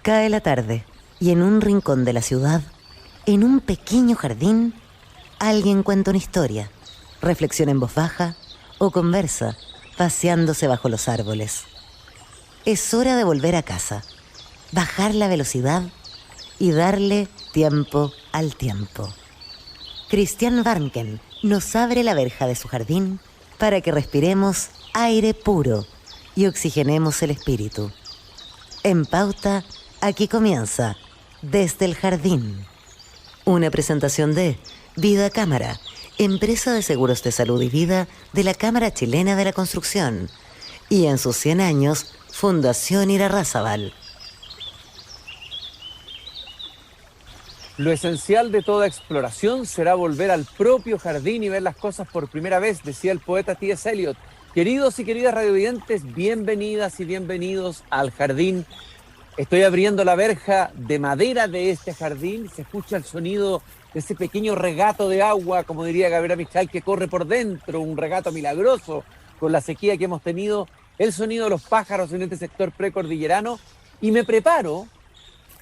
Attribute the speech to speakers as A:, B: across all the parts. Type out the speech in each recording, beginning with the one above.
A: Cae la tarde y en un rincón de la ciudad, en un pequeño jardín, alguien cuenta una historia, reflexiona en voz baja o conversa, paseándose bajo los árboles. Es hora de volver a casa, bajar la velocidad y darle tiempo al tiempo. Christian Warnken nos abre la verja de su jardín para que respiremos aire puro y oxigenemos el espíritu. En Pauta, aquí comienza Desde el Jardín. Una presentación de Vida Cámara, empresa de seguros de salud y vida de la Cámara Chilena de la Construcción. Y en sus 100 años, Fundación Irarrázaval.
B: Lo esencial de toda exploración será volver al propio jardín y ver las cosas por primera vez, decía el poeta T.S. Eliot. Queridos y queridas radiovidentes, bienvenidas y bienvenidos al jardín. Estoy abriendo la verja de madera de este jardín. Se escucha el sonido de ese pequeño regato de agua, como diría Gabriela Mistral, que corre por dentro, un regato milagroso con la sequía que hemos tenido, el sonido de los pájaros en este sector precordillerano. Y me preparo,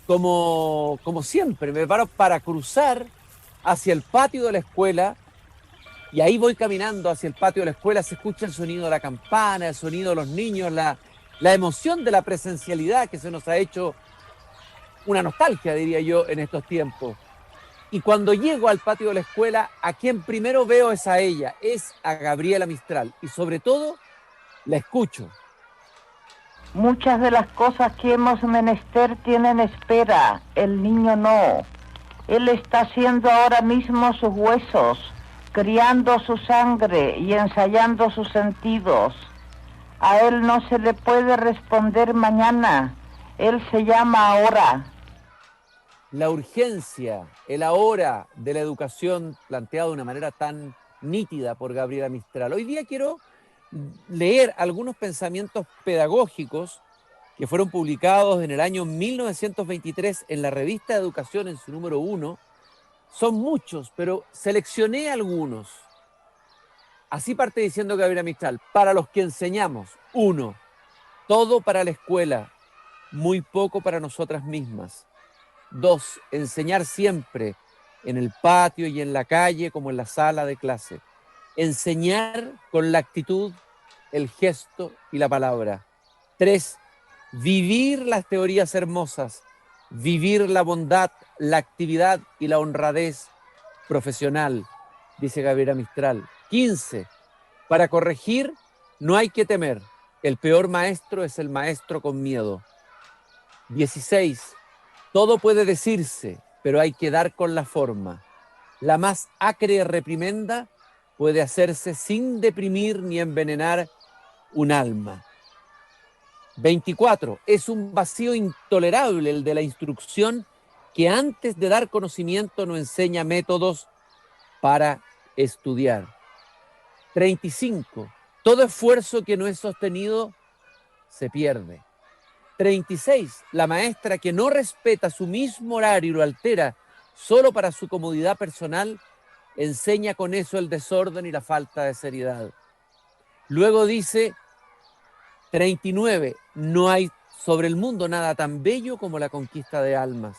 B: como siempre, me preparo para cruzar hacia el patio de la escuela. Y ahí voy caminando hacia el patio de la escuela, se escucha el sonido de la campana, el sonido de los niños, la emoción de la presencialidad que se nos ha hecho una nostalgia, diría yo, en estos tiempos. Y cuando llego al patio de la escuela, a quien primero veo es a ella, es a Gabriela Mistral. Y sobre todo, la escucho.
C: Muchas de las cosas que hemos menester tienen espera, el niño no. Él está haciendo ahora mismo sus huesos, criando su sangre y ensayando sus sentidos. A él no se le puede responder mañana, él se llama ahora.
B: La urgencia, el ahora de la educación planteado de una manera tan nítida por Gabriela Mistral. Hoy día quiero leer algunos pensamientos pedagógicos que fueron publicados en el año 1923 en la revista de Educación en su número 1. Son muchos, pero seleccioné algunos. Así parte diciendo Gabriela Mistral: para los que enseñamos, 1, todo para la escuela, muy poco para nosotras mismas. 2, enseñar siempre, en el patio y en la calle como en la sala de clase. Enseñar con la actitud, el gesto y la palabra. 3, vivir las teorías hermosas, vivir la bondad, la actividad y la honradez profesional, dice Gabriela Mistral. 15, para corregir no hay que temer, el peor maestro es el maestro con miedo. 16, todo puede decirse, pero hay que dar con la forma. La más acre reprimenda puede hacerse sin deprimir ni envenenar un alma. 24, es un vacío intolerable el de la instrucción que antes de dar conocimiento no enseña métodos para estudiar. 35, todo esfuerzo que no es sostenido se pierde. 36, la maestra que no respeta su mismo horario y lo altera solo para su comodidad personal, enseña con eso el desorden y la falta de seriedad. Luego dice 39, no hay sobre el mundo nada tan bello como la conquista de almas.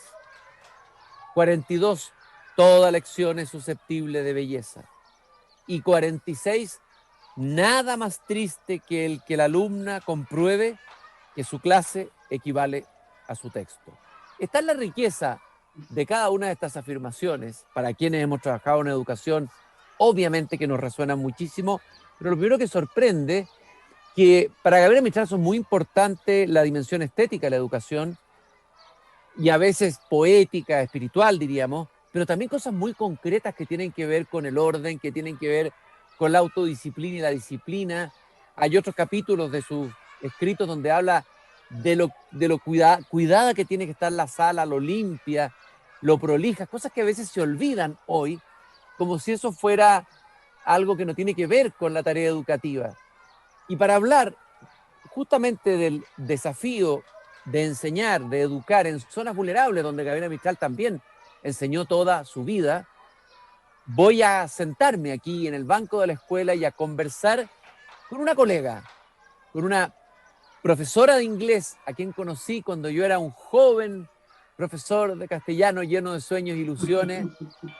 B: 42, toda lección es susceptible de belleza. Y 46, nada más triste que el que la alumna compruebe que su clase equivale a su texto. Esta es la riqueza de cada una de estas afirmaciones. Para quienes hemos trabajado en educación, obviamente que nos resuenan muchísimo, pero lo primero que sorprende que para Gabriela Mistral es muy importante la dimensión estética de la educación y a veces poética, espiritual, diríamos, pero también cosas muy concretas que tienen que ver con el orden, que tienen que ver con la autodisciplina y la disciplina. Hay otros capítulos de sus escritos donde habla de lo cuidada que tiene que estar la sala, lo limpia, lo prolija, cosas que a veces se olvidan hoy, como si eso fuera algo que no tiene que ver con la tarea educativa. Y para hablar justamente del desafío de enseñar, de educar en zonas vulnerables, donde Gabriela Mistral también enseñó toda su vida, voy a sentarme aquí en el banco de la escuela y a conversar con una colega, con una profesora de inglés, a quien conocí cuando yo era un joven profesor de castellano lleno de sueños e ilusiones,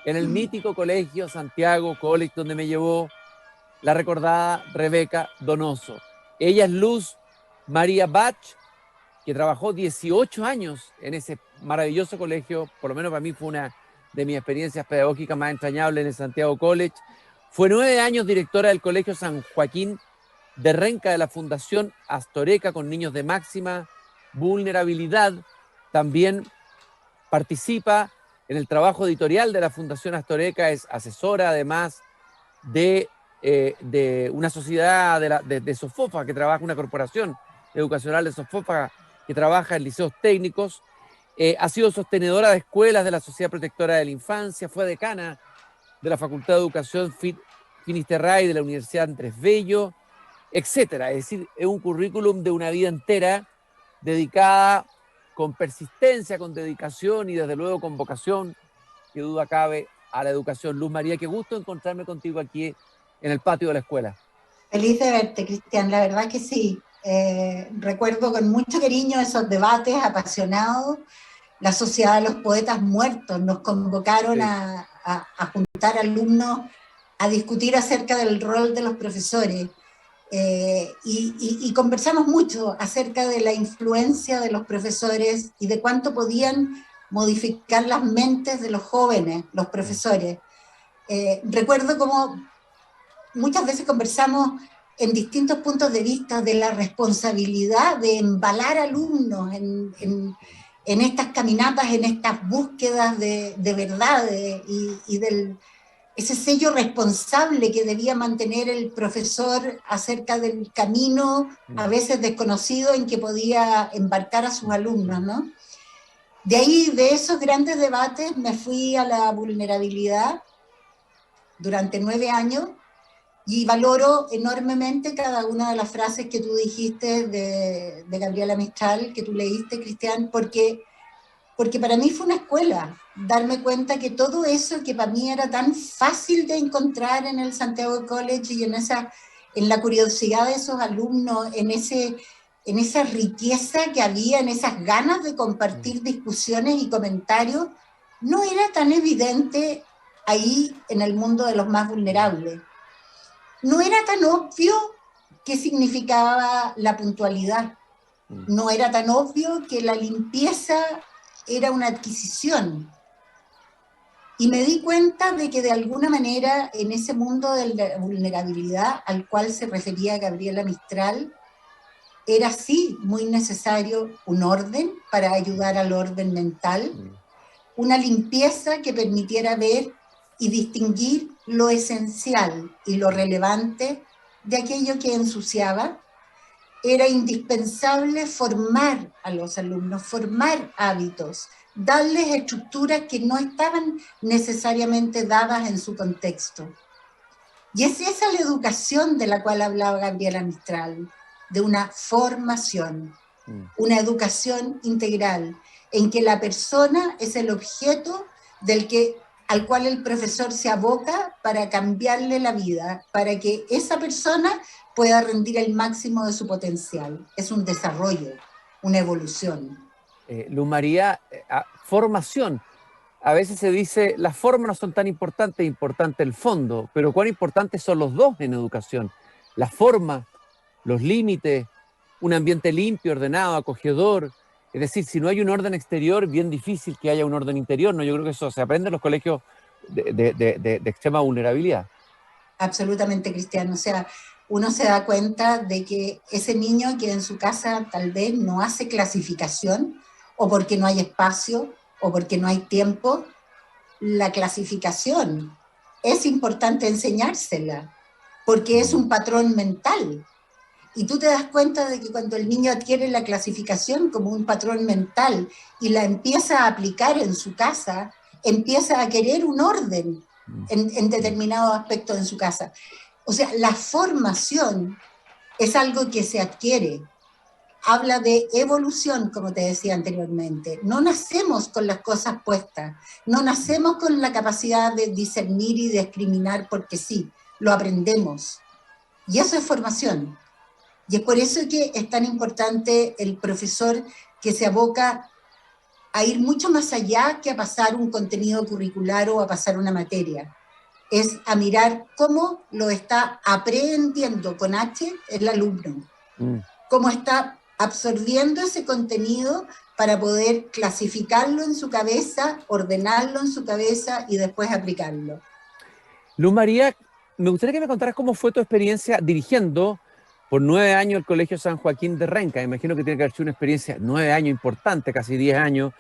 B: en el mítico colegio Santiago College, donde me llevó la recordada Rebeca Donoso. Ella es Luz María Bach, que trabajó 18 años en ese maravilloso colegio. Por lo menos para mí fue una de mis experiencias pedagógicas más entrañables en el Santiago College. Fue 9 años directora del Colegio San Joaquín de Renca, de la Fundación Astoreca, con niños de máxima vulnerabilidad. También participa en el trabajo editorial de la Fundación Astoreca, es asesora además de una sociedad de Sofofa, que trabaja, una corporación educacional de Sofofa, que trabaja en liceos técnicos. Ha sido sostenedora de escuelas de la Sociedad Protectora de la Infancia, fue decana de la Facultad de Educación Finisterrae de la Universidad Andrés Bello, etcétera. Es decir, es un currículum de una vida entera dedicada con persistencia, con dedicación y desde luego con vocación, que duda cabe, a la educación. Luz María, qué gusto encontrarme contigo aquí en el patio de la escuela.
D: Feliz de verte, Cristian, la verdad que sí. Recuerdo con mucho cariño esos debates apasionados. La Sociedad de los Poetas Muertos nos convocaron
B: Sí.
D: a juntar alumnos a discutir acerca del rol de los profesores. Y conversamos mucho acerca de la influencia de los profesores y de cuánto podían modificar las mentes de los jóvenes, los profesores. Recuerdo como muchas veces conversamos en distintos puntos de vista de la responsabilidad de embalar alumnos en estas caminatas, en estas búsquedas de verdades y del ese sello responsable que debía mantener el profesor acerca del camino, a veces desconocido, en que podía embarcar a sus alumnos, ¿no? De ahí, de esos grandes debates, me fui a la vulnerabilidad durante 9 años y valoro enormemente cada una de las frases que tú dijiste de Gabriela Mistral, que tú leíste, Cristian, porque para mí fue una escuela, darme cuenta que todo eso que para mí era tan fácil de encontrar en el Santiago College y en la curiosidad de esos alumnos, en esa riqueza que había, en esas ganas de compartir discusiones y comentarios, no era tan evidente ahí en el mundo de los más vulnerables. No era tan obvio qué significaba la puntualidad. No era tan obvio que la limpieza era una adquisición. Y me di cuenta de que de alguna manera en ese mundo de la vulnerabilidad al cual se refería Gabriela Mistral, era sí muy necesario un orden para ayudar al orden mental, una limpieza que permitiera ver y distinguir lo esencial y lo relevante de aquello que ensuciaba. Era indispensable formar a los alumnos, formar hábitos, darles estructuras que no estaban necesariamente dadas en su contexto. Y es esa la educación de la cual hablaba Gabriela Mistral, de una formación, una educación integral, en que la persona es el objeto al cual el profesor se aboca para cambiarle la vida, para que esa persona pueda rendir el máximo de su potencial. Es un desarrollo, una evolución.
B: Luz María, formación. A veces se dice, las formas no son tan importantes, importante el fondo, pero cuán importantes son los dos en educación. La forma, los límites, un ambiente limpio, ordenado, acogedor. Es decir, si no hay un orden exterior, bien difícil que haya un orden interior, ¿no? Yo creo que eso se aprende en los colegios de extrema vulnerabilidad.
D: Absolutamente, Cristiano. O sea, uno se da cuenta de que ese niño que en su casa tal vez no hace clasificación, o porque no hay espacio, o porque no hay tiempo, la clasificación es importante enseñársela, porque es un patrón mental. Y tú te das cuenta de que cuando el niño adquiere la clasificación como un patrón mental y la empieza a aplicar en su casa, empieza a querer un orden en determinados aspectos en su casa. O sea, la formación es algo que se adquiere. Habla de evolución, como te decía anteriormente. No nacemos con las cosas puestas, no nacemos con la capacidad de discernir y discriminar porque sí, lo aprendemos. Y eso es formación. Y es por eso que es tan importante el profesor que se aboca a ir mucho más allá que a pasar un contenido curricular o a pasar una materia. Es a mirar cómo lo está aprendiendo con H el alumno, cómo está absorbiendo ese contenido para poder clasificarlo en su cabeza, ordenarlo en su cabeza y después aplicarlo.
B: Luz María, me gustaría que me contaras cómo fue tu experiencia dirigiendo por 9 años el Colegio San Joaquín de Renca. Me imagino que tiene que haber sido una experiencia, 9 años importante, casi 10 años,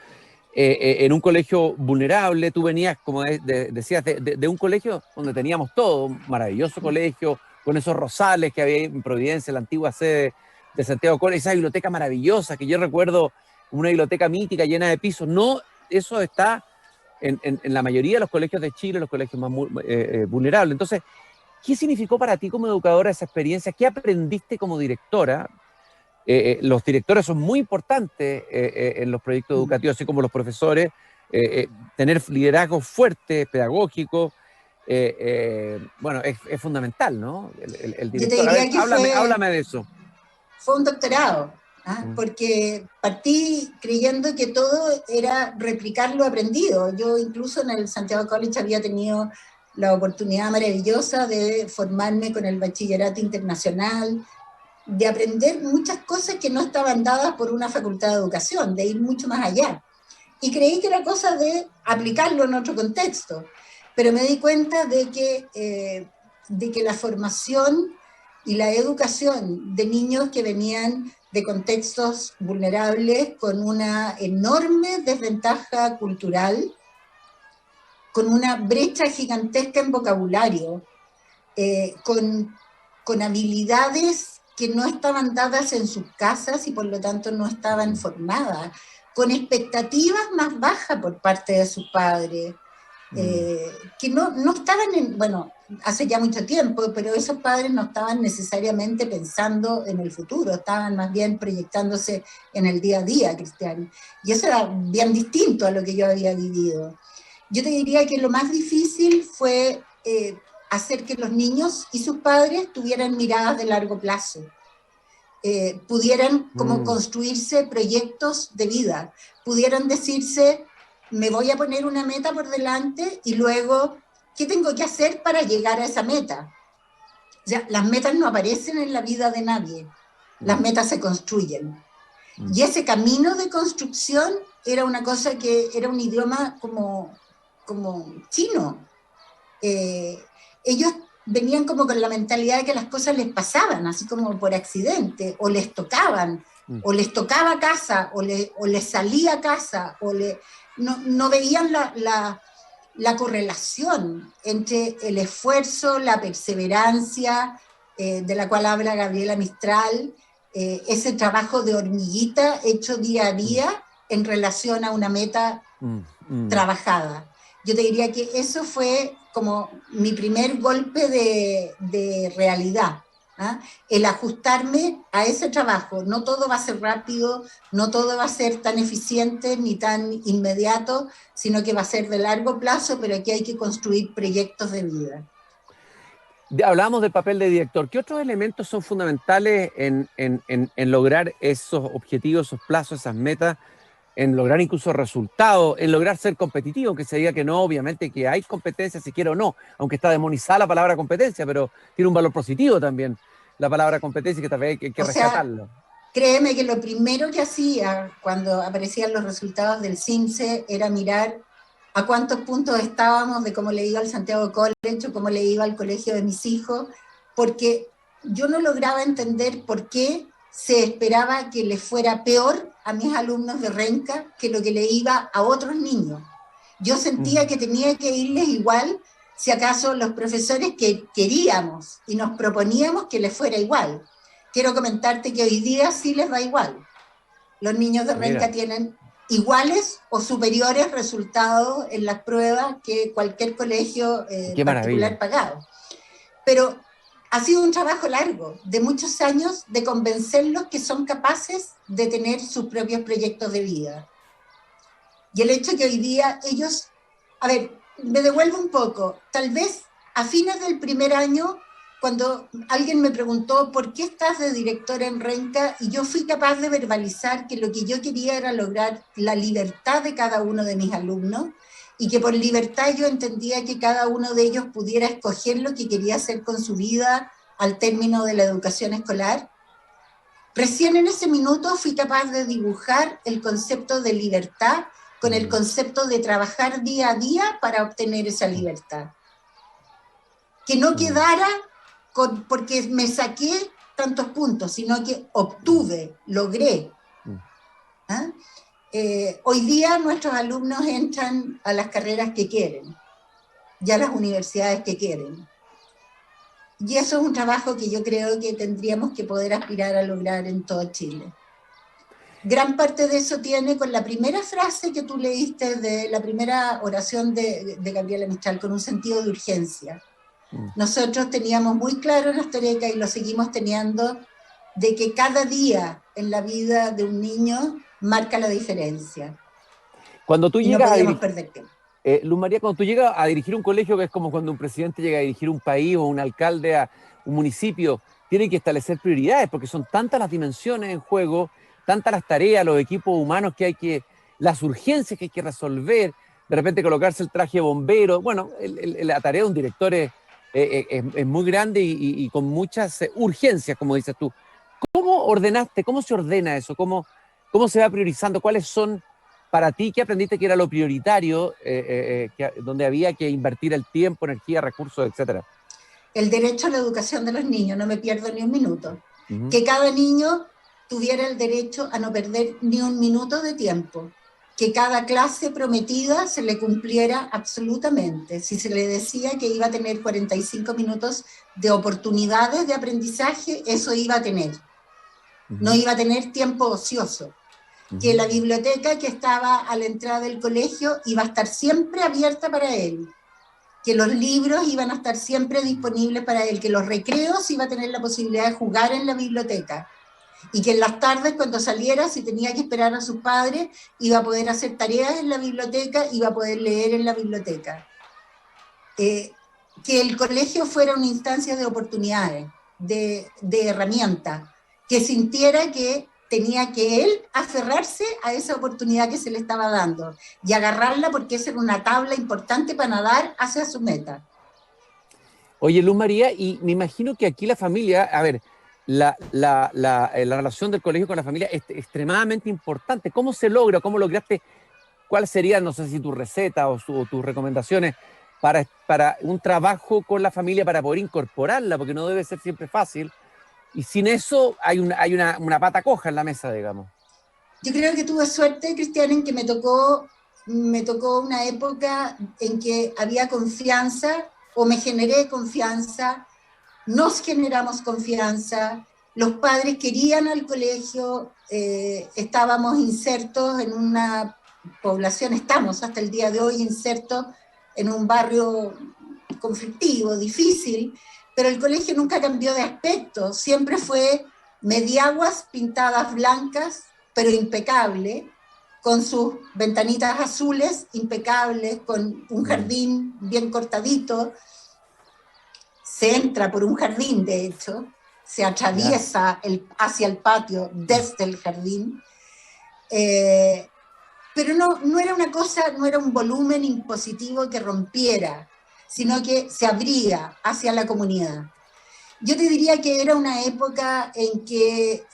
B: en un colegio vulnerable. Tú venías, como decías, de un colegio donde teníamos todo, un maravilloso colegio, con esos rosales que había en Providencia, la antigua sede de Santiago College, esa biblioteca maravillosa que yo recuerdo, una biblioteca mítica llena de pisos. No, eso está en la mayoría de los colegios de Chile, los colegios más vulnerables. Entonces, ¿qué significó para ti como educadora esa experiencia? ¿Qué aprendiste como directora? Los directores son muy importantes en los proyectos educativos, así como los profesores. Tener liderazgo fuerte, pedagógico, bueno, es fundamental, ¿no? El
D: Yo te
B: director. A ver,
D: diría que
B: háblame de eso.
D: fue un doctorado, porque partí creyendo que todo era replicar lo aprendido. Yo incluso en el Santiago College había tenido la oportunidad maravillosa de formarme con el bachillerato internacional, de aprender muchas cosas que no estaban dadas por una facultad de educación, de ir mucho más allá. Y creí que era cosa de aplicarlo en otro contexto, pero me di cuenta de que la formación y la educación de niños que venían de contextos vulnerables con una enorme desventaja cultural, con una brecha gigantesca en vocabulario, con habilidades que no estaban dadas en sus casas y por lo tanto no estaban formadas, con expectativas más bajas por parte de sus padres, que no estaban bueno, hace ya mucho tiempo, pero esos padres no estaban necesariamente pensando en el futuro, estaban más bien proyectándose en el día a día, Cristian. Y eso era bien distinto a lo que yo había vivido. Yo te diría que lo más difícil fue hacer que los niños y sus padres tuvieran miradas de largo plazo, pudieran como construirse proyectos de vida, pudieran decirse, me voy a poner una meta por delante y luego, ¿qué tengo que hacer para llegar a esa meta? O sea, las metas no aparecen en la vida de nadie, las metas se construyen. Y ese camino de construcción era una cosa que era un idioma como chino. Ellos venían como con la mentalidad de que las cosas les pasaban, así como por accidente, o les tocaban, o les tocaba casa, o les salía casa, no veían la correlación entre el esfuerzo, la perseverancia, de la cual habla Gabriela Mistral, ese trabajo de hormiguita hecho día a día en relación a una meta trabajada. Yo te diría que eso fue como mi primer golpe de realidad, el ajustarme a ese trabajo. No todo va a ser rápido, no todo va a ser tan eficiente ni tan inmediato, sino que va a ser de largo plazo, pero aquí hay que construir proyectos de vida.
B: Hablábamos del papel de director. ¿Qué otros elementos son fundamentales en lograr esos objetivos, esos plazos, esas metas, en lograr incluso resultados, en lograr ser competitivo, aunque se diga que no, obviamente que hay competencia, si quiere o no, aunque está demonizada la palabra competencia, pero tiene un valor positivo también la palabra competencia, que tal vez hay que rescatarlo?
D: Créeme que lo primero que hacía cuando aparecían los resultados del CIMSE era mirar a cuántos puntos estábamos de cómo le iba al Santiago College o cómo le iba al colegio de mis hijos, porque yo no lograba entender por qué se esperaba que les fuera peor a mis alumnos de Renca que lo que le iba a otros niños. Yo sentía que tenía que irles igual, si acaso los profesores que queríamos y nos proponíamos que les fuera igual. Quiero comentarte que hoy día sí les va igual. Los niños de Renca tienen iguales o superiores resultados en las pruebas que cualquier colegio particular pagado. Pero ha sido un trabajo largo, de muchos años, de convencerlos que son capaces de tener sus propios proyectos de vida. Y el hecho que hoy día ellos, a ver, me devuelvo un poco, tal vez a fines del primer año cuando alguien me preguntó por qué estás de directora en Renca, y yo fui capaz de verbalizar que lo que yo quería era lograr la libertad de cada uno de mis alumnos, y que por libertad yo entendía que cada uno de ellos pudiera escoger lo que quería hacer con su vida al término de la educación escolar. Recién en ese minuto fui capaz de dibujar el concepto de libertad con el concepto de trabajar día a día para obtener esa libertad. Que no quedara porque me saqué tantos puntos, sino que obtuve, logré. ¿Ah? Hoy día nuestros alumnos entran a las carreras que quieren, ya a las universidades que quieren. Y eso es un trabajo que yo creo que tendríamos que poder aspirar a lograr en todo Chile. Gran parte de eso tiene con la primera frase que tú leíste de la primera oración de Gabriela Mistral, con un sentido de urgencia. Nosotros teníamos muy claro en Astoreka, y lo seguimos teniendo, de que cada día en la vida de un niño marca la diferencia.
B: Cuando tú
D: y no
B: llegas
D: podíamos perder tiempo.
B: Luz María, cuando tú llegas a dirigir un colegio, que es como cuando un presidente llega a dirigir un país o un alcalde a un municipio, tiene que establecer prioridades, porque son tantas las dimensiones en juego, tantas las tareas, los equipos humanos las urgencias que hay que resolver, de repente colocarse el traje de bombero. Bueno, la tarea de un director es muy grande y con muchas urgencias, como dices tú. ¿Cómo ordenaste, cómo se ordena eso? ¿Cómo se va priorizando? ¿Cuáles son para ti, qué aprendiste que era lo prioritario, donde había que invertir el tiempo, energía, recursos, etcétera?
D: El derecho a la educación de los niños, no me pierdo ni un minuto. Que cada niño tuviera el derecho a no perder ni un minuto de tiempo. Que cada clase prometida se le cumpliera absolutamente. Si se le decía que iba a tener 45 minutos de oportunidades de aprendizaje, eso iba a tener. No iba a tener tiempo ocioso. Que la biblioteca que estaba a la entrada del colegio iba a estar siempre abierta para él. Que los libros iban a estar siempre disponibles para él. Que los recreos iba a tener la posibilidad de jugar en la biblioteca. Y que en las tardes, cuando saliera, si tenía que esperar a sus padres, iba a poder hacer tareas en la biblioteca, iba a poder leer en la biblioteca. Que el colegio fuera una instancia de oportunidades, de herramientas, que sintiera que tenía que él aferrarse a esa oportunidad que se le estaba dando y agarrarla, porque esa era una tabla importante para nadar hacia su meta.
B: Oye, Luz María, y me imagino que aquí la familia, a ver, la relación del colegio con la familia es extremadamente importante. ¿Cómo se logra? ¿Cómo lograste? ¿Cuál sería, no sé si tu receta o tus recomendaciones para un trabajo con la familia para poder incorporarla? Porque no debe ser siempre fácil. Y sin eso hay una pata coja en la mesa, digamos.
D: Yo creo que tuve suerte, Cristian, en que me tocó una época en que había confianza, o me generé confianza, nos generamos confianza, los padres querían al colegio, estábamos insertos en una población, estamos hasta el día de hoy insertos en un barrio conflictivo, difícil, pero el colegio nunca cambió de aspecto, siempre fue mediaguas pintadas blancas, pero impecable, con sus ventanitas azules impecables, con un jardín bien cortadito. Se entra por un jardín, de hecho, se atraviesa hacia el patio desde el jardín, pero no era una cosa, no era un volumen impositivo que rompiera, sino que se abría hacia la comunidad. Yo te diría que era una época en que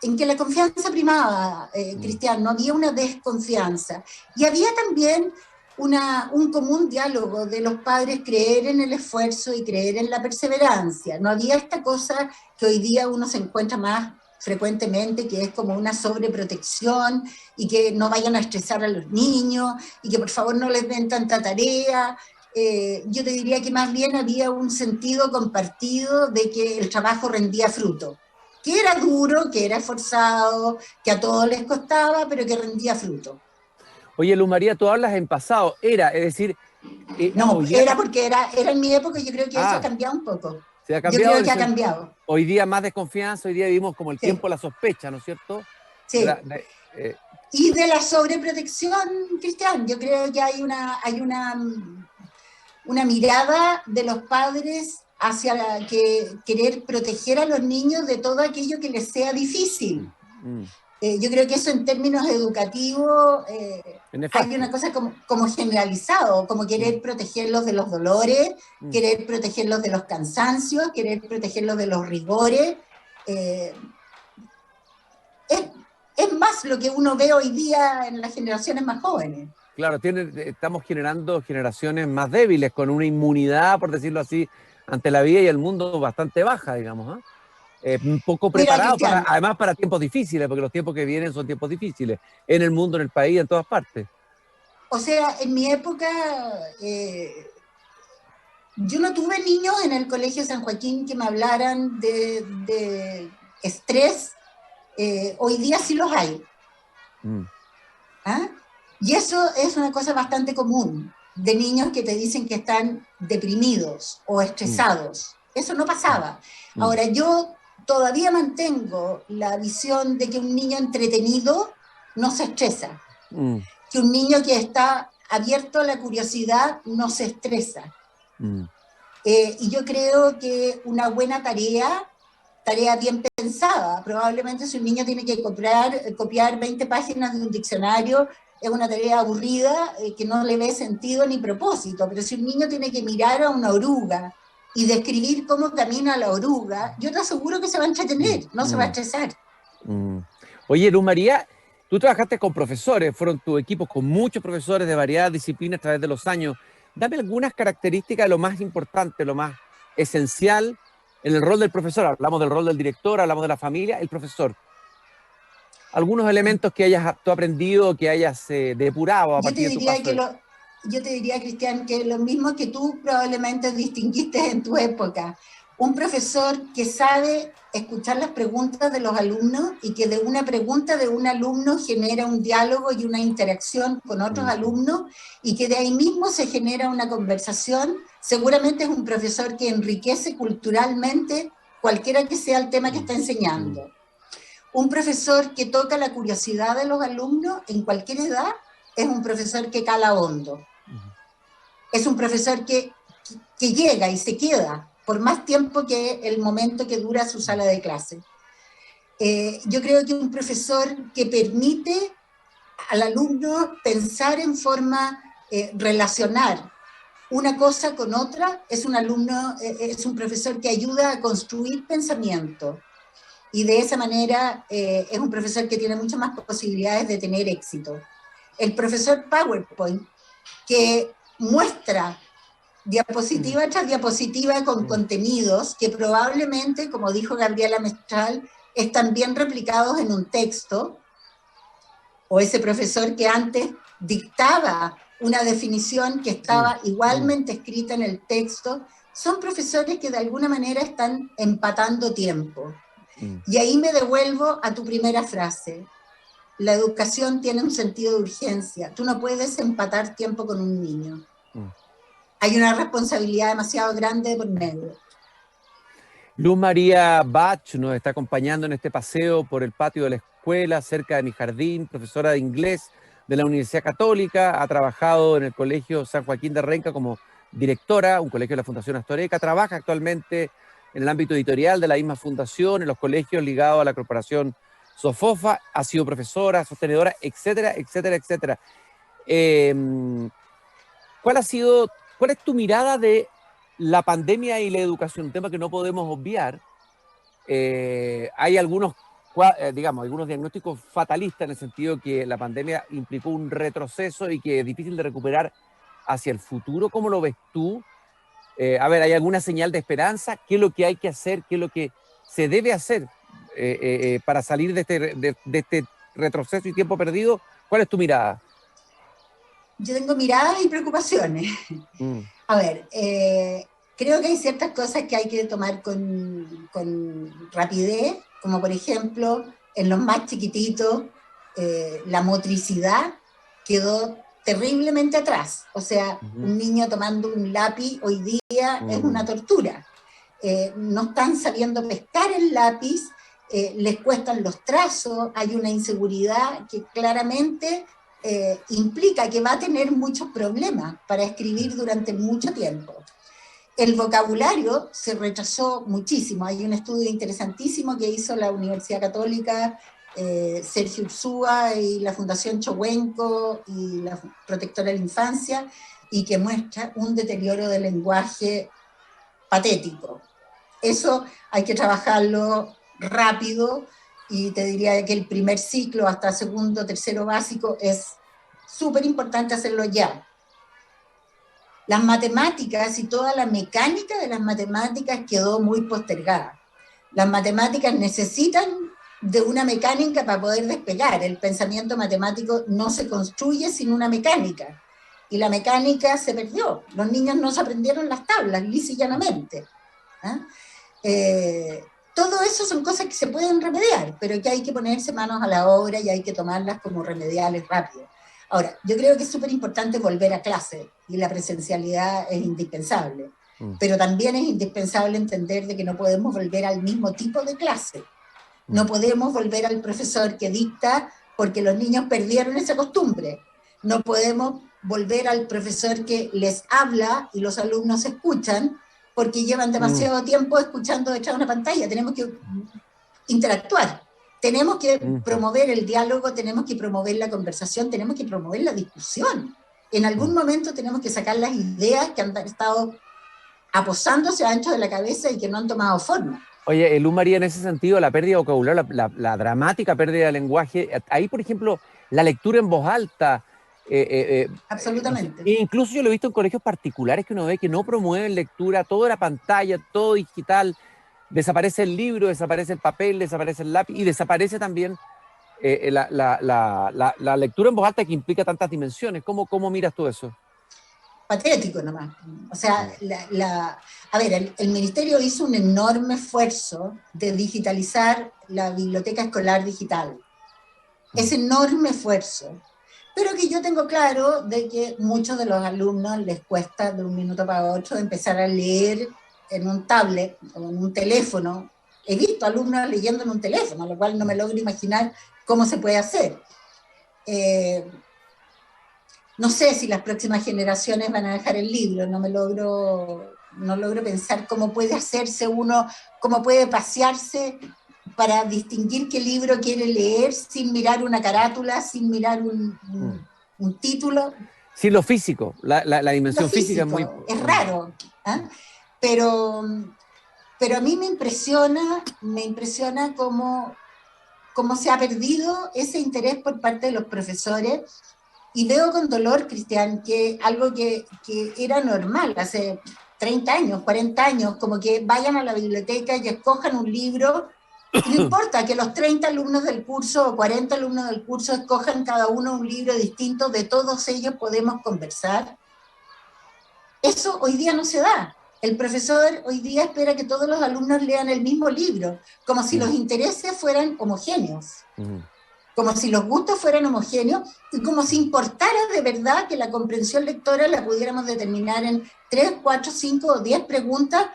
D: la confianza primaba, Cristian, no había una desconfianza. Y había también un común diálogo de los padres, creer en el esfuerzo y creer en la perseverancia. No había esta cosa que hoy día uno se encuentra más frecuentemente, que es como una sobreprotección, y que no vayan a estresar a los niños, y que por favor no les den tanta tarea. Yo te diría que más bien había un sentido compartido de que el trabajo rendía fruto, que era duro, que era esforzado, que a todos les costaba, pero que rendía fruto.
B: Oye, Luz María, tú hablas en pasado, es decir...
D: no, era porque era en mi época, y yo creo que eso ha cambiado un poco.
B: Se ha cambiado,
D: yo creo que ha cambiado.
B: Hoy día más desconfianza, hoy día vivimos como el tiempo de la sospecha, ¿no es cierto?
D: Sí. Y de la sobreprotección, Cristian, yo creo que hay una mirada de los padres hacia querer proteger a los niños de todo aquello que les sea difícil. Yo creo que eso en términos educativos hay una cosa como generalizado, como querer protegerlos de los dolores, querer protegerlos de los cansancios, querer protegerlos de los rigores. Es más lo que uno ve hoy día en las generaciones más jóvenes.
B: Claro, estamos generando generaciones más débiles, con una inmunidad, por decirlo así, ante la vida y el mundo bastante baja, digamos, un poco preparado, además para tiempos difíciles, porque los tiempos que vienen son tiempos difíciles, en el mundo, en el país, en todas partes.
D: O sea, en mi época, yo no tuve niños en el Colegio San Joaquín que me hablaran de estrés. Hoy día sí los hay. ¿Ah? Y eso es una cosa bastante común, de niños que te dicen que están deprimidos o estresados. Eso no pasaba. Ahora, yo todavía mantengo la visión de que un niño entretenido no se estresa, que un niño que está abierto a la curiosidad no se estresa. Y yo creo que una buena tarea bien pensada, probablemente si un niño tiene que copiar 20 páginas de un diccionario, es una tarea aburrida que no le ve sentido ni propósito, pero si un niño tiene que mirar a una oruga y describir cómo camina la oruga, yo te aseguro que se va a entretener, no se va a estresar.
B: Oye, Luz María, tú trabajaste con profesores, fueron tu equipo con muchos profesores de variadas disciplinas a través de los años. Dame algunas características de lo más importante, lo más esencial en el rol del profesor. Hablamos del rol del director, hablamos de la familia, el profesor. Algunos elementos que hayas tú aprendido, que hayas depurado a partir de tu paso.
D: Yo te diría, Cristian, que lo mismo que tú probablemente distinguiste en tu época. Un profesor que sabe escuchar las preguntas de los alumnos y que de una pregunta de un alumno genera un diálogo y una interacción con otros alumnos y que de ahí mismo se genera una conversación, seguramente es un profesor que enriquece culturalmente cualquiera que sea el tema que está enseñando. Un profesor que toca la curiosidad de los alumnos en cualquier edad es un profesor que cala hondo. Es un profesor que llega y se queda por más tiempo que el momento que dura su sala de clase. Yo creo que un profesor que permite al alumno pensar en forma, relacionar una cosa con otra, es un profesor que ayuda a construir pensamiento. Y de esa manera es un profesor que tiene muchas más posibilidades de tener éxito. El profesor PowerPoint, que muestra diapositiva tras diapositiva con contenidos que probablemente, como dijo Gabriela Mestral, están bien replicados en un texto, o ese profesor que antes dictaba una definición que estaba igualmente escrita en el texto, son profesores que de alguna manera están empatando tiempo. Y ahí me devuelvo a tu primera frase. La educación tiene un sentido de urgencia. Tú no puedes empatar tiempo con un niño. Hay una responsabilidad demasiado grande por medio.
B: Luz María Bach nos está acompañando en este paseo por el patio de la escuela, cerca de mi jardín, profesora de inglés de la Universidad Católica, ha trabajado en el Colegio San Joaquín de Renca como directora, un colegio de la Fundación Astoreca, trabaja actualmente en el ámbito editorial de la misma fundación, en los colegios ligados a la corporación Sofofa, ha sido profesora, sostenedora, etcétera, etcétera, etcétera. ¿Cuál es tu mirada de la pandemia y la educación? Un tema que no podemos obviar. Hay algunos diagnósticos fatalistas en el sentido que la pandemia implicó un retroceso y que es difícil de recuperar hacia el futuro. ¿Cómo lo ves tú? ¿Hay alguna señal de esperanza? ¿Qué es lo que hay que hacer? ¿Qué es lo que se debe hacer para salir de este retroceso y tiempo perdido? ¿Cuál es tu mirada?
D: Yo tengo miradas y preocupaciones. A ver, creo que hay ciertas cosas que hay que tomar con rapidez, como por ejemplo, en los más chiquititos, la motricidad quedó terriblemente atrás. O sea, un niño tomando un lápiz hoy día es una tortura. No están sabiendo pescar el lápiz, les cuestan los trazos, hay una inseguridad que claramente implica que va a tener muchos problemas para escribir durante mucho tiempo. El vocabulario se rechazó muchísimo. Hay un estudio interesantísimo que hizo la Universidad Católica, Sergio Ursúa y la Fundación Chowenco y la Protectora de la Infancia, y que muestra un deterioro del lenguaje patético. Eso hay que trabajarlo rápido, y te diría que el primer ciclo hasta segundo, tercero básico es súper importante hacerlo ya. Las matemáticas y toda la mecánica de las matemáticas quedó muy postergada. Las matemáticas necesitan de una mecánica para poder despegar. El pensamiento matemático no se construye sin una mecánica. Y la mecánica se perdió. Los niños no se aprendieron las tablas, lisa y llanamente. Todo eso son cosas que se pueden remediar, pero que hay que ponerse manos a la obra y hay que tomarlas como remediales rápido. Ahora, yo creo que es súper importante volver a clase, y la presencialidad es indispensable, pero también es indispensable entender de que no podemos volver al mismo tipo de clase. No podemos volver al profesor que dicta porque los niños perdieron esa costumbre. No podemos volver al profesor que les habla y los alumnos escuchan porque llevan demasiado tiempo escuchando detrás de una pantalla. Tenemos que interactuar. Tenemos que promover el diálogo, tenemos que promover la conversación, tenemos que promover la discusión. En algún momento tenemos que sacar las ideas que han estado aposándose a ancho de la cabeza y que no han tomado forma.
B: Oye, Luz María, en ese sentido, la pérdida de vocabulario, la dramática pérdida de lenguaje, ahí, por ejemplo, la lectura en voz alta.
D: Absolutamente.
B: Incluso yo lo he visto en colegios particulares que uno ve que no promueven lectura, todo era pantalla, todo digital. Desaparece el libro, desaparece el papel, desaparece el lápiz y desaparece también la lectura en voz alta, que implica tantas dimensiones. ¿Cómo miras tú eso?
D: Patético nomás. O sea, a ver, el Ministerio hizo un enorme esfuerzo de digitalizar la biblioteca escolar digital. Ese enorme esfuerzo. Pero que yo tengo claro de que muchos de los alumnos les cuesta de un minuto para otro empezar a leer en un tablet o en un teléfono. He visto alumnos leyendo en un teléfono, lo cual no me logro imaginar cómo se puede hacer. No sé si las próximas generaciones van a dejar el libro, no logro pensar cómo puede hacerse uno, cómo puede pasearse para distinguir qué libro quiere leer sin mirar una carátula, sin mirar un título.
B: Sí, lo físico, la dimensión física es muy...
D: Es raro, ¿eh? Pero a mí me impresiona cómo se ha perdido ese interés por parte de los profesores, y veo con dolor, Cristian, que algo que era normal hace 30 años, 40 años, como que vayan a la biblioteca y escojan un libro, y no importa que los 30 alumnos del curso o 40 alumnos del curso escojan cada uno un libro distinto, de todos ellos podemos conversar. Eso hoy día no se da. El profesor hoy día espera que todos los alumnos lean el mismo libro, como si los intereses fueran homogéneos, como si los gustos fueran homogéneos, y como si importara de verdad que la comprensión lectora la pudiéramos determinar en 3, 4, 5 o 10 preguntas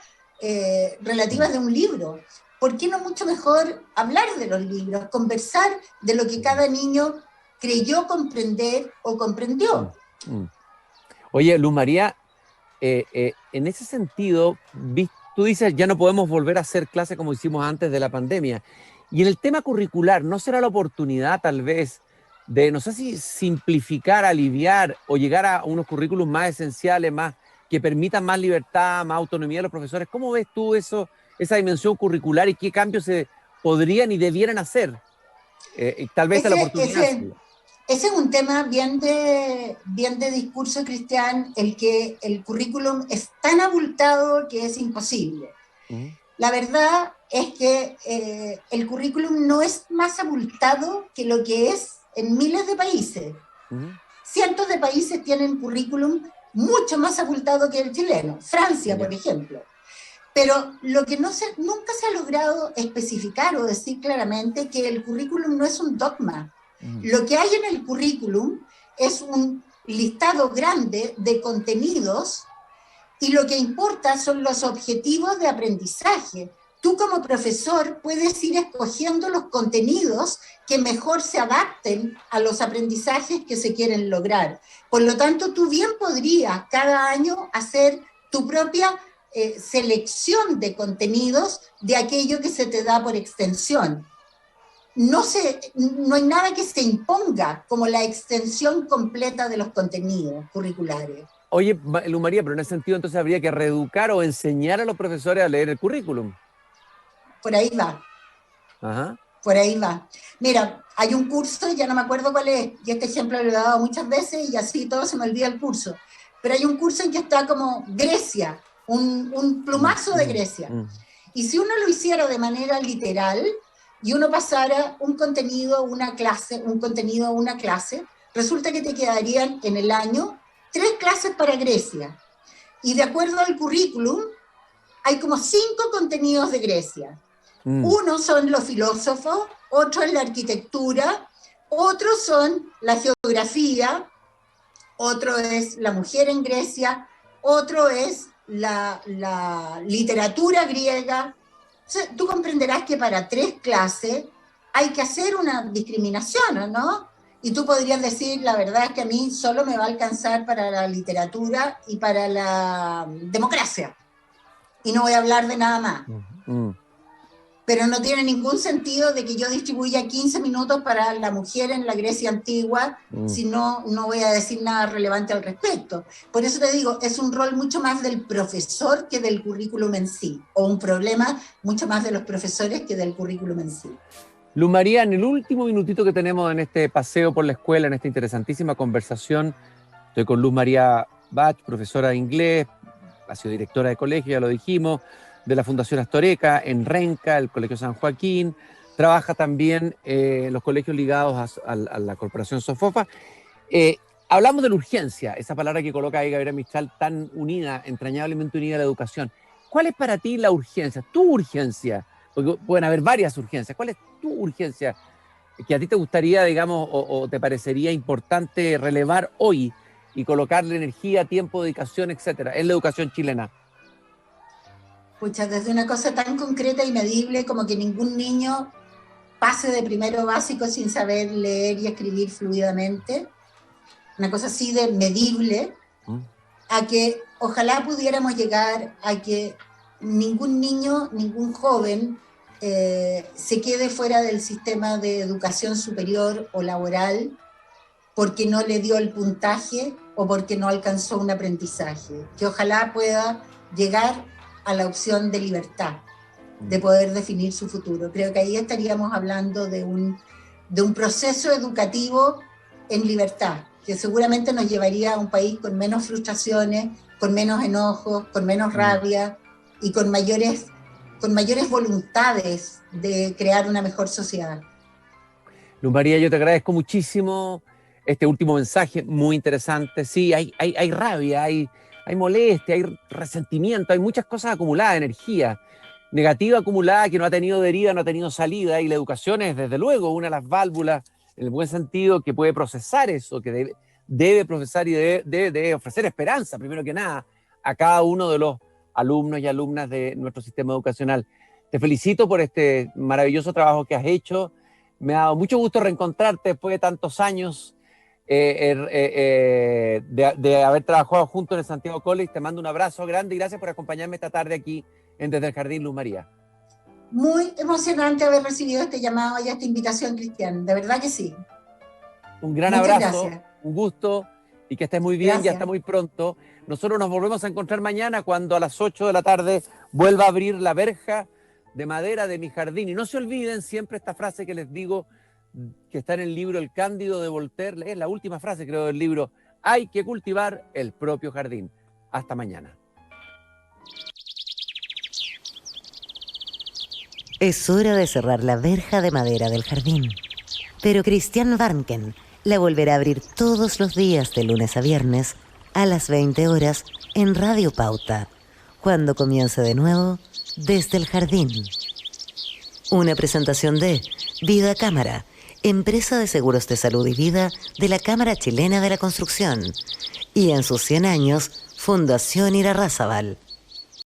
D: relativas de un libro. ¿Por qué no mucho mejor hablar de los libros, conversar de lo que cada niño creyó comprender o comprendió?
B: Oye, Luz María, en ese sentido, tú dices, ya no podemos volver a hacer clases como hicimos antes de la pandemia. Y en el tema curricular, ¿no será la oportunidad tal vez de, no sé si simplificar, aliviar o llegar a unos currículos más esenciales, más que permitan más libertad, más autonomía a los profesores? ¿Cómo ves tú eso, esa dimensión curricular, y qué cambios se podrían y debieran hacer? Tal vez la oportunidad.
D: Ese es un tema bien de discurso, Cristian, el que el currículum es tan abultado que es imposible. La verdad es que el currículum no es más abultado que lo que es en miles de países. Cientos de países tienen currículum mucho más abultado que el chileno. Francia, por ejemplo. Pero lo que nunca se ha logrado especificar o decir claramente que el currículum no es un dogma. Lo que hay en el currículum es un listado grande de contenidos, y lo que importa son los objetivos de aprendizaje. Tú como profesor puedes ir escogiendo los contenidos que mejor se adapten a los aprendizajes que se quieren lograr. Por lo tanto, tú bien podrías cada año hacer tu propia selección de contenidos de aquello que se te da por extensión. No hay nada que se imponga como la extensión completa de los contenidos curriculares.
B: Oye, Luz María, pero en ese sentido entonces habría que reeducar o enseñar a los profesores a leer el currículum.
D: Por ahí va.
B: Ajá.
D: Por ahí va. Mira, hay un curso, ya no me acuerdo cuál es, y este ejemplo lo he dado muchas veces y así todo se me olvida el curso, pero hay un curso en que está como Grecia, un plumazo de Grecia. Y si uno lo hiciera de manera literal y uno pasara un contenido a una clase, resulta que te quedarían en el año 3 clases para Grecia. Y de acuerdo al currículum, hay como 5 contenidos de Grecia. Uno son los filósofos, otro es la arquitectura, otros son la geografía, otro es la mujer en Grecia, otro es la literatura griega. O sea, tú comprenderás que para 3 clases hay que hacer una discriminación, ¿no? Y tú podrías decir, la verdad es que a mí solo me va a alcanzar para la literatura y para la democracia. Y no voy a hablar de nada más. Pero no tiene ningún sentido de que yo distribuya 15 minutos para la mujer en la Grecia antigua, si no voy a decir nada relevante al respecto. Por eso te digo, es un rol mucho más del profesor que del currículum en sí, o un problema mucho más de los profesores que del currículum en sí.
B: Luz María, en el último minutito que tenemos en este paseo por la escuela, en esta interesantísima conversación, estoy con Luz María Bach, profesora de inglés, ha sido directora de colegio, ya lo dijimos, de la Fundación Astoreca, en Renca, el Colegio San Joaquín, trabaja también en los colegios ligados a la Corporación Sofofa. Hablamos de la urgencia, esa palabra que coloca ahí Gabriela Mistral, tan unida, entrañablemente unida a la educación. ¿Cuál es para ti la urgencia, tu urgencia? Porque pueden haber varias urgencias. ¿Cuál es tu urgencia que a ti te gustaría, digamos, o te parecería importante relevar hoy y colocarle energía, tiempo, dedicación, etcétera, en la educación chilena?
D: Pucha, desde una cosa tan concreta y medible como que ningún niño pase de primero básico sin saber leer y escribir fluidamente, una cosa así de medible, a que ojalá pudiéramos llegar a que ningún niño, ningún joven se quede fuera del sistema de educación superior o laboral porque no le dio el puntaje o porque no alcanzó un aprendizaje, que ojalá pueda llegar a la opción de libertad, de poder definir su futuro. Creo que ahí estaríamos hablando de un proceso educativo en libertad, que seguramente nos llevaría a un país con menos frustraciones, con menos enojos, con menos rabia y con mayores voluntades de crear una mejor sociedad.
B: Luz María, yo te agradezco muchísimo este último mensaje, muy interesante. Sí, hay rabia, hay molestia, hay resentimiento, hay muchas cosas acumuladas, energía negativa acumulada que no ha tenido deriva, no ha tenido salida, y la educación es desde luego una de las válvulas, en el buen sentido, que puede procesar eso, que debe procesar y debe ofrecer esperanza, primero que nada, a cada uno de los alumnos y alumnas de nuestro sistema educacional. Te felicito por este maravilloso trabajo que has hecho. Me ha dado mucho gusto reencontrarte después de tantos años de haber trabajado juntos en el Santiago College. Te mando un abrazo grande y gracias por acompañarme esta tarde aquí en Desde el Jardín, Luz María.
D: Muy emocionante haber recibido este llamado y esta invitación, Cristian. De verdad que sí.
B: Un gran
D: Muchas
B: abrazo,
D: gracias.
B: un gusto y que estés muy bien.
D: Gracias.
B: Y hasta muy pronto. Nosotros nos volvemos a encontrar mañana cuando a las 8 de la tarde vuelva a abrir la verja de madera de mi jardín. Y no se olviden siempre esta frase que les digo, que está en el libro El Cándido de Voltaire, es la última frase creo del libro: hay que cultivar el propio jardín. Hasta mañana.
A: Es hora de cerrar la verja de madera del jardín. Pero Christian Warnken la volverá a abrir todos los días de lunes a viernes a las 20 horas en Radio Pauta, cuando comience de nuevo Desde el Jardín. Una presentación de Vida Cámara, empresa de seguros de salud y vida de la Cámara Chilena de la Construcción, y en sus 100 años, Fundación Irarrázaval.